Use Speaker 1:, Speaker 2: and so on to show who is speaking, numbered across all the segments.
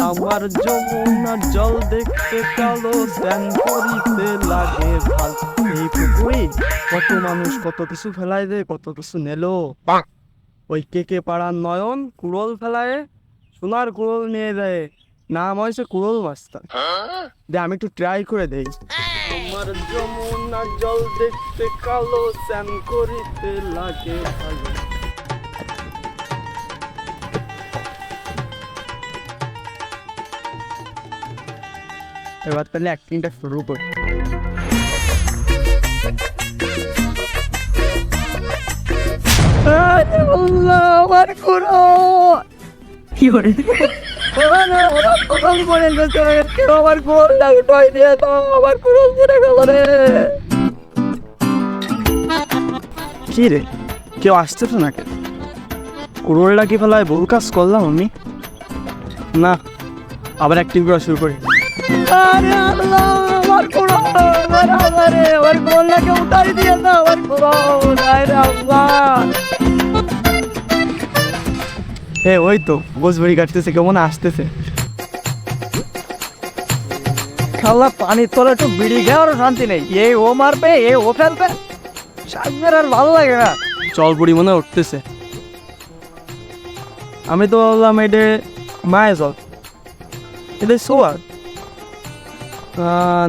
Speaker 1: আমার যমুনার জল দেখতে কালো, স্নান করিতে লাগে ভাল। এই পুকুরে কত মানুষ কত কিছু ফেলাই দে, কত কিছু নেলো। ওই কে পাড়ার নয়ন কুড়োল ফেলায়, সোনার কুড়োল নিয়ে দেয়, নাম হয়েছে কুড়োল মাস্টার। দে আমি একটু ট্রাই করে দেই। আমার যমুনার জল দেখতে কালো, স্নান করিতে লাগে ভালো। এবার তাহলে অ্যাক্টিংটা শুরু করি। আমার কুড়ো কি করে আমার গোল লাগে দিয়ে তো আমার কুড়ো পড়ে গেল রে। কি রে কেউ আসতেছে না কেন? কুড়োলটা কি ফেলায় বহু কাজ করলাম আমি? না, আবার অ্যাক্টিং করা শুরু করি। আরে আল্লাহ আমার কুড়ো, আমার গোলটাকে উঠাই দিয়ে না, আমার কুড়ো আরে আল্লাহ। হে ওই তো গোছবাড়ি কাটতেছে, কেমন আসতেছে। খাল্লা পানির তলে একটু বিড়ি খাওয়ারও শান্তি নেই, এই ও মারবে এ ও ফেলবে, সাজবের আর ভালো লাগে না। চল বুড়ি মনে উঠতেছে। আমি তো বললাম এটা মায়ে জল, এটা সোয়ার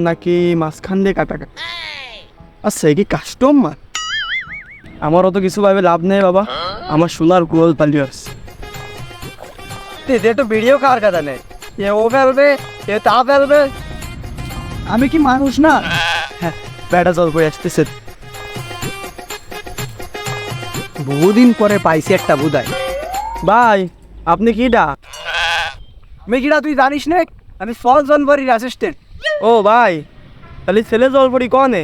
Speaker 1: নাকি মাঝখান দিয়ে কাটা কাটা। আচ্ছা কি কাস্টমার? আমার অত কিছু ভাবে লাভ নেই বাবা, আমার সোনার গোল পালিয়ে আসছে। একটু ভিডিও খাওয়ার কথা নেই, এ ও ফেলবে এ তা ফেলবে, আমি কি মানুষ না? হ্যাঁ ব্যাটা জল করে আসতেছে। বহুদিন পরে পাইছি একটা বুদাই। ভাই আপনি কিডা? আমি কিডা তুই জানিস না? আমি ফল জলপরির অ্যাসিস্ট্যান্ট। ও ভাই তাহলে ছেলে জলপরি কনে?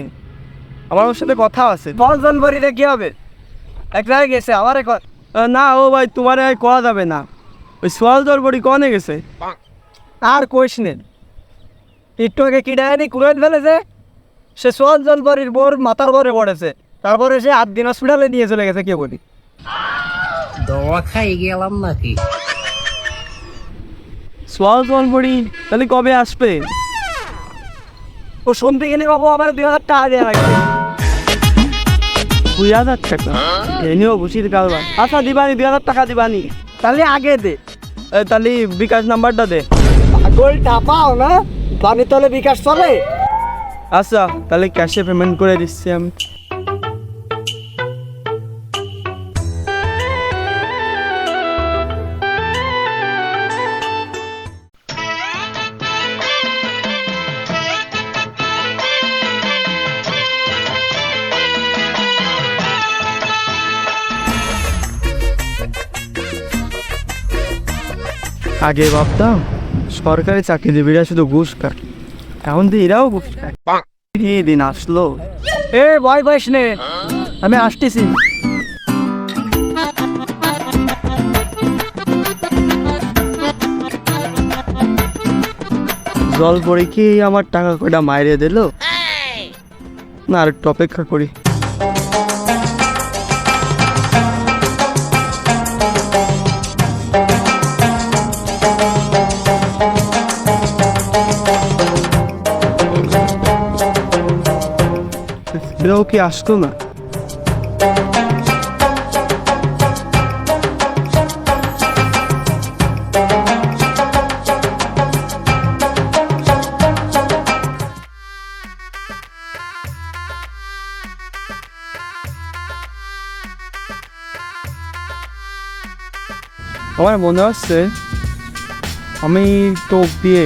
Speaker 1: আমার ওর সাথে কথা আছে। ফল জলপরিতে কি হবে? এক জায়গায় গেছে আমার না। ও ভাই তোমার করা যাবে না, ওই সোয়াল জলপরি কনে গেছে। আর কোশ নেন, একটু আগে কিডানি কুড়াইট ফেলেছে, সে সোয়াল জলপরির বোর মাথার ঘরে পড়েছে, তারপরে সে 8 দিন হসপিটালে নিয়ে চলে গেছে। কে বলি
Speaker 2: দোয়া খাই গেলাম নাকি?
Speaker 1: সোয়াল জলপরি তাহলে কবে আসবে? ও শুনতে গেলে বাবু আমার 2000 টাকা দেওয়া লাগবে। 2000 টাকা এনেও বুঝির কারবার। আচ্ছা দিবানি 2000 টাকা দিবানি, তাহলে আগে দে। তাহলে বিকাশ নাম্বারটা দে। পাগল টাপাও না, পানি তলে বিকাশ চলে। আচ্ছা তাহলে ক্যাশে পেমেন্ট করে দিচ্ছি আমি। আগে ভাবতাম সরকারি চাকরিজীবীরা শুধু ঘুষ খায়, এখন তো এরাও ঘুষ খায়। দিন আসলো। এ ভয় পাইস নে, আমি আসতেছি। জল পড়ে কি আমার টাকা কয়টা মাইরে দিল না, আর একটু অপেক্ষা করি। এরাও কি আসতো না? আমার মনে হচ্ছে আমি টোপ দিয়ে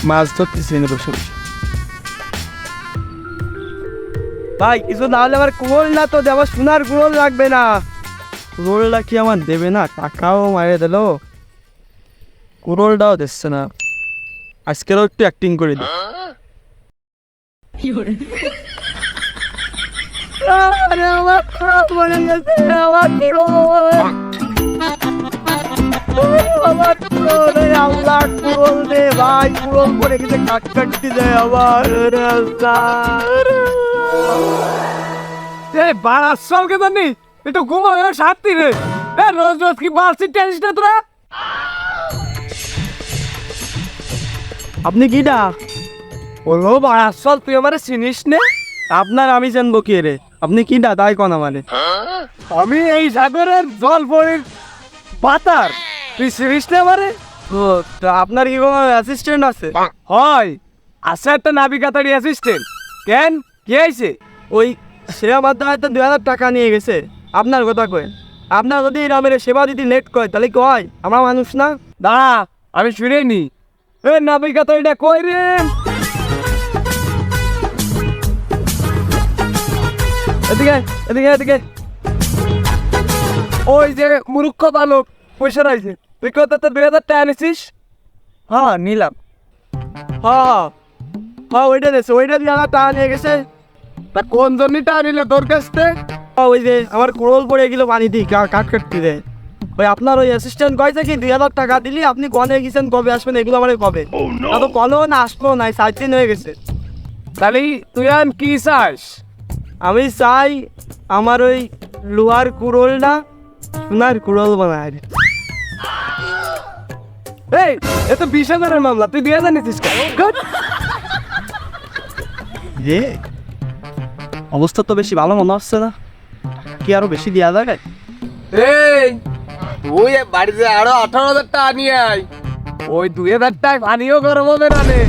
Speaker 1: মাছ ধরতেছি না বসে বসে। ভাই কিছু না হলে আমার কুড়োল না তো আমার সোনার কুড়োল লাগবে না। কুড়োলটা কি আমার দেবে না? টাকাও মারে দিল, কুড়োলটাও দিচ্ছে না। আজকেরও একটু অ্যাক্টিং করে দিই। আমার খারাপ মনে গেছে, আমার আমার কুড়োল আল্লাহ কুড়োল দে ভাই, কুড়োল পরে গেছে কাটকাটি দেয় আমার। বাড়াচ্ছকে জানি একটু ঘুমাবে শান্তি রে, রোজ রোজ কি বাড়ছি টেনিসটা তোরা। আপনি কিডা? বলবো আসল তুই আমার চিনিস নে? আপনার আমি জানবো কি রে? আপনি কিডা তাই কোন আমারে? আমি এই সাগরের জল পরির পাতার, তুই চিনিস না আমারে? ও তা আপনার কি কোনো অ্যাসিস্ট্যান্ট আছে? হয়, আছে একটা নাবিকাতারি অ্যাসিস্ট্যান্ট। কেন কি হয়েছে? ওই সে আমার দ্বারা 2,000 টাকা নিয়ে গেছে। আপনার কথা কয়, আপনার যদি এরমের সেবা দিতে লেট করে তাহলে কি হয়? আমরা মানুষ না? দাঁড়া, আমি শুনিনি। এ নাবিকাতারিটা কই রে? এদিকে এদিকে এদিকে। ওই যে মূর্খ বালক পয়সা রাইছে, তুই কত 2,000 টাকা নিছিস? হ্যাঁ নিলাম। হ্যাঁ হ্যাঁ ওইটা দিয়েছে, ওইটা দিয়ে আমার টাকা নিয়ে গেছে। তা কোন জন্য টাকা নিলে তোর কাছ থেকে? ওই যে আমার কোড়ল পড়ে গেল পানি দিই কাট কাটতে দেয়। ওই আপনার ওই অ্যাসিস্ট্যান্ট কয়েছে কি 2,000 টাকা দিলি আপনি কনে গেছেন, কবে আসবেন এগুলো আমার কবে? তা তো কলেও না আসলো নাই, 7 দিন হয়ে গেছে। তাহলে তুই আর কি চাস? আমি চাই আমার ওই লোহার কুড়োলটা সোনার কুড়োল বানায়। এই এ তো 20,000-এর মামলা, তুই 2,000 নিছিস কেন? রে অবস্থা তো বেশি ভালো মনে হচ্ছে না, কি আরো বেশি দেওয়া যাবে?
Speaker 3: এই তুই বাড়িতে আরো 18,000 টাকা নিয়ে আয়, ওই 2,000 টাকা পানিও গরম হবে না রে।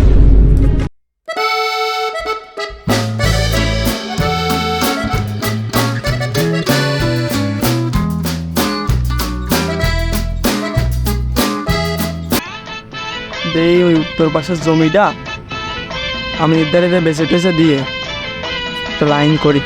Speaker 1: দেই ওই উত্তর পাশের জমিটা আমি ইদারে বেঁচে টেচে দিয়ে একটা লাইন করি।